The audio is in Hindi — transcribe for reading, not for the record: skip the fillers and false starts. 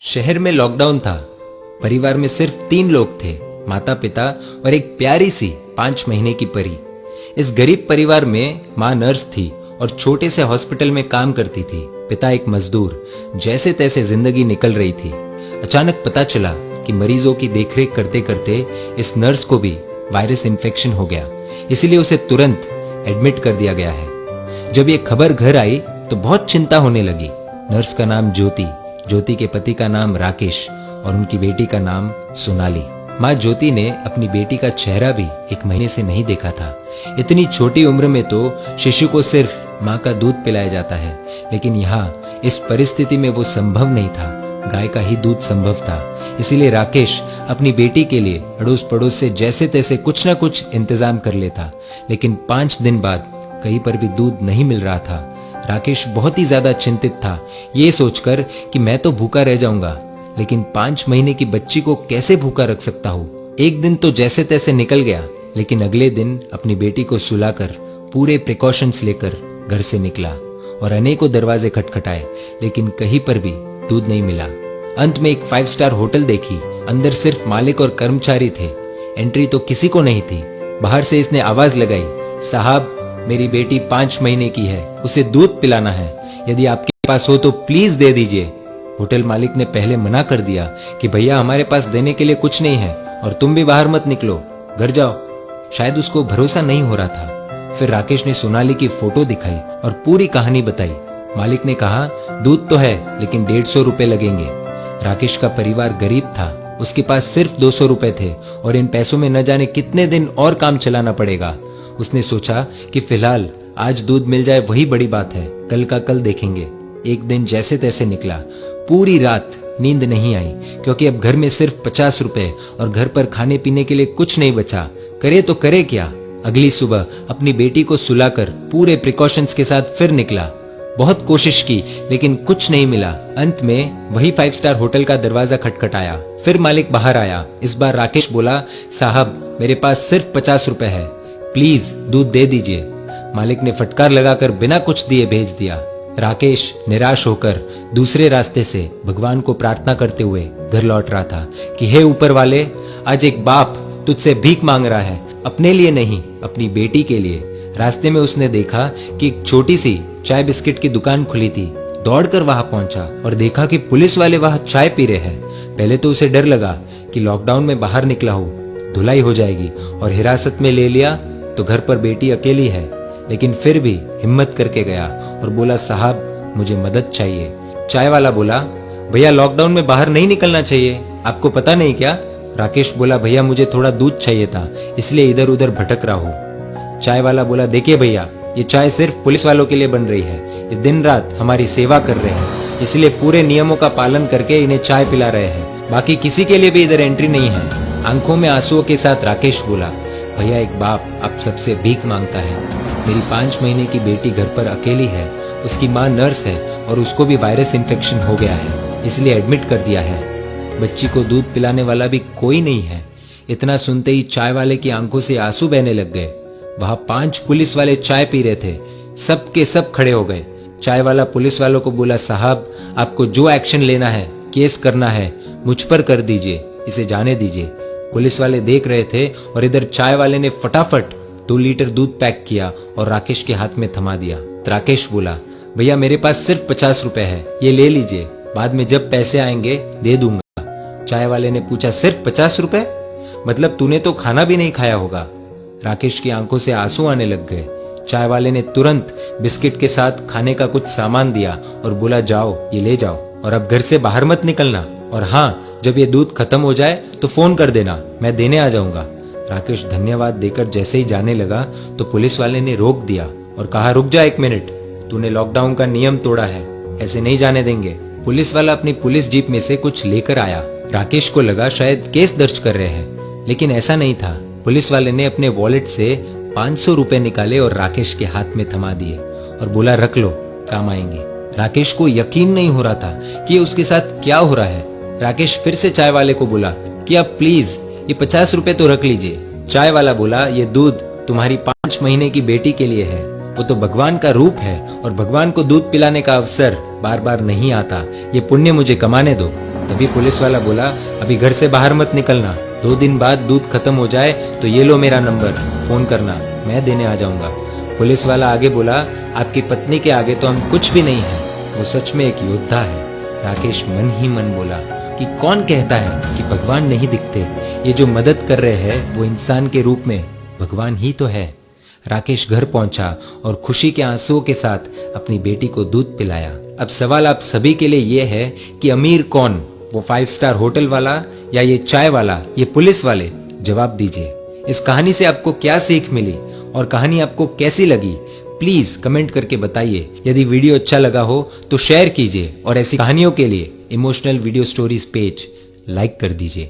शहर में लॉकडाउन था। परिवार में सिर्फ 3 लोग थे, माता पिता और एक प्यारी सी 5 महीने की परी। इस गरीब परिवार में माँ नर्स थी और छोटे से हॉस्पिटल में काम करती थी। पिता एक मजदूर। जैसे तैसे जिंदगी निकल रही थी। अचानक पता चला कि मरीजों की देखरेख करते करते इस नर्स को भी वायरस इन्फेक्शन हो गया, इसलिए उसे तुरंत एडमिट कर दिया गया है। जब ये खबर घर आई तो बहुत चिंता होने लगी। नर्स का नाम ज्योति, ज्योति के पति का नाम राकेश और उनकी बेटी का नाम सोनाली। माँ ज्योति ने अपनी बेटी का चेहरा भी 1 महीने से नहीं देखा था। इतनी छोटी उम्र में तो शिशु को सिर्फ माँ का दूध पिलाया जाता है, लेकिन यहाँ इस परिस्थिति में वो संभव नहीं था। गाय का ही दूध संभव था। इसीलिए राकेश अपनी बेटी के लिए अड़ोस पड़ोस से जैसे तैसे कुछ ना कुछ इंतजाम कर लेता, लेकिन 5 दिन बाद कहीं पर भी दूध नहीं मिल रहा था। राकेश बहुत ही ज्यादा चिंतित था, ये सोचकर कि मैं तो भूखा रह जाऊंगा, लेकिन 5 महीने की बच्ची को कैसे भूखा रख सकता हूँ। एक दिन तो जैसे तैसे निकल गया, लेकिन अगले दिन अपनी बेटी को सुलाकर पूरे प्रिकॉशंस लेकर घर से निकला और अनेकों दरवाजे खटखटाए, लेकिन कहीं पर भी दूध नहीं मिला। अंत में एक 5 स्टार होटल देखी। अंदर सिर्फ मालिक और कर्मचारी थे। एंट्री तो किसी को नहीं थी। बाहर से इसने आवाज लगाई, साहब मेरी बेटी 5 महीने की है, उसे दूध पिलाना है, यदि आपके पास हो तो प्लीज दे दीजिए। होटल मालिक ने पहले मना कर दिया कि भैया हमारे पास देने के लिए कुछ नहीं है और तुम भी बाहर मत निकलो, घर जाओ। शायद उसको भरोसा नहीं हो रहा था। फिर राकेश ने सोनाली की फोटो दिखाई और पूरी कहानी बताई। मालिक ने कहा दूध तो है, लेकिन 150 रुपए लगेंगे। राकेश का परिवार गरीब था, उसके पास सिर्फ 200 रुपए थे और इन पैसों में न जाने कितने दिन और काम चलाना पड़ेगा। उसने सोचा कि फिलहाल आज दूध मिल जाए वही बड़ी बात है, कल का कल देखेंगे। एक दिन जैसे तैसे निकला। पूरी रात नींद नहीं आई, क्योंकि अब घर में सिर्फ 50 रुपए और घर पर खाने पीने के लिए कुछ नहीं बचा। करे तो करे क्या। अगली सुबह अपनी बेटी को सुलाकर पूरे प्रिकॉशंस के साथ फिर निकला। बहुत कोशिश की, लेकिन कुछ नहीं मिला। अंत में वही 5 स्टार होटल का दरवाजा खटखटाया। फिर मालिक बाहर आया। इस बार राकेश बोला, साहब मेरे पास सिर्फ 50 रुपए है, प्लीज दूध दे दीजिए। मालिक ने फटकार लगाकर बिना कुछ दिए भेज दिया। राकेश निराश होकर दूसरे रास्ते से भगवान को प्रार्थना करते हुए घर लौट रहा था कि हे ऊपर वाले, आज एक बाप तुझसे भीख मांग रहा है, अपने लिए नहीं अपनी बेटी के लिए। रास्ते में उसने देखा कि एक छोटी सी चाय बिस्किट की दुकान खुली थी। दौड़कर वहां पहुंचा और देखा कि पुलिस वाले वहां चाय पी रहे हैं। पहले तो उसे डर लगा कि लॉकडाउन में बाहर निकला हूं, धुलाई हो जाएगी और हिरासत में ले लिया तो घर पर बेटी अकेली है, लेकिन फिर भी हिम्मत करके गया और बोला, साहब मुझे मदद चाहिए। चाय वाला बोला, भैया लॉकडाउन में बाहर नहीं निकलना चाहिए, आपको पता नहीं क्या। राकेश बोला, भैया मुझे थोड़ा दूध चाहिए था, इसलिए इधर उधर भटक रहा हूँ। चाय वाला बोला, देखिए भैया, ये चाय सिर्फ पुलिस वालों के लिए बन रही है, ये दिन रात हमारी सेवा कर रहे हैं, इसलिए पूरे नियमों का पालन करके इन्हें चाय पिला रहे हैं, बाकी किसी के लिए भी इधर एंट्री नहीं है। आंखों में आंसुओं के साथ राकेश बोला, भैया एक बाप आप सबसे भीख मांगता है। मेरी 5 महीने की बेटी घर पर अकेली है, उसकी माँ नर्स है और उसको भी वायरस इन्फेक्शन हो गया है, इसलिए एडमिट कर दिया है। बच्ची को दूध पिलाने वाला भी कोई नहीं है। इतना सुनते ही चाय वाले की आंखों से आंसू बहने लग गए। वहां 5 पुलिस वाले चाय पी रहे थे। सब के सब खड़े हो गए। चाय वाला पुलिस वालों को बोला, साहब आपको जो एक्शन लेना है, केस करना है, मुझ पर कर दीजिए, इसे जाने दीजिए। पुलिस वाले देख रहे थे और इधर चाय वाले ने फटाफट 2 लीटर दूध पैक किया और राकेश के हाथ में थमा दिया। राकेश बोला, भैया मेरे पास सिर्फ 50 रुपए है, ये ले लीजिए, बाद में जब पैसे आएंगे दे दूंगा। चाय वाले ने पूछा, सिर्फ 50 रुपए? मतलब तूने तो खाना भी नहीं खाया होगा। राकेश की आंखों से आंसू आने लग गए। चाय वाले ने तुरंत बिस्किट के साथ खाने का कुछ सामान दिया और बोला, जाओ ये ले जाओ और अब घर से बाहर मत निकलना, और हाँ जब ये दूध खत्म हो जाए तो फोन कर देना, मैं देने आ जाऊंगा। राकेश धन्यवाद देकर जैसे ही जाने लगा तो पुलिस वाले ने रोक दिया और कहा, रुक जा 1 मिनट, तूने लॉकडाउन का नियम तोड़ा है, ऐसे नहीं जाने देंगे। पुलिस वाला अपनी पुलिस जीप में से कुछ लेकर आया। राकेश को लगा शायद केस दर्ज कर रहे हैं, लेकिन ऐसा नहीं था। पुलिस वाले ने अपने वॉलेट से 500 रुपए निकाले और राकेश के हाथ में थमा दिए और बोला, रख लो, काम आएंगे। राकेश को यकीन नहीं हो रहा था कि उसके साथ क्या हो रहा है। राकेश फिर से चाय वाले को बोला कि आप प्लीज ये 50 रुपए तो रख लीजिए। चाय वाला बोला, ये दूध तुम्हारी 5 महीने की बेटी के लिए है, वो तो भगवान का रूप है और भगवान को दूध पिलाने का अवसर बार बार नहीं आता, ये पुण्य मुझे कमाने दो। तभी पुलिस वाला बोला, अभी घर से बाहर मत निकलना, 2 दिन बाद दूध खत्म हो जाए तो ये लो मेरा नंबर, फोन करना, मैं देने आ जाऊंगा। पुलिस वाला आगे बोला, आपकी पत्नी के आगे तो हम कुछ भी नहीं है, वो सच में एक योद्धा है। राकेश मन ही मन बोला कि कौन कहता है कि भगवान नहीं दिखते, ये जो मदद कर रहे हैं वो इंसान के रूप में भगवान ही तो है। राकेश घर पहुंचा और खुशी के आंसुओं के साथ अपनी बेटी को दूध पिलाया। अब सवाल आप सभी के लिए ये है कि अमीर कौन, वो 5 स्टार होटल वाला या ये चाय वाला, ये पुलिस वाले? जवाब दीजिए। इस कहानी से आपको क्या सीख मिली और कहानी आपको कैसी लगी, प्लीज कमेंट करके बताइए। यदि वीडियो अच्छा लगा हो तो शेयर कीजिए और ऐसी कहानियों के लिए emotional video stories page like कर दीजिए।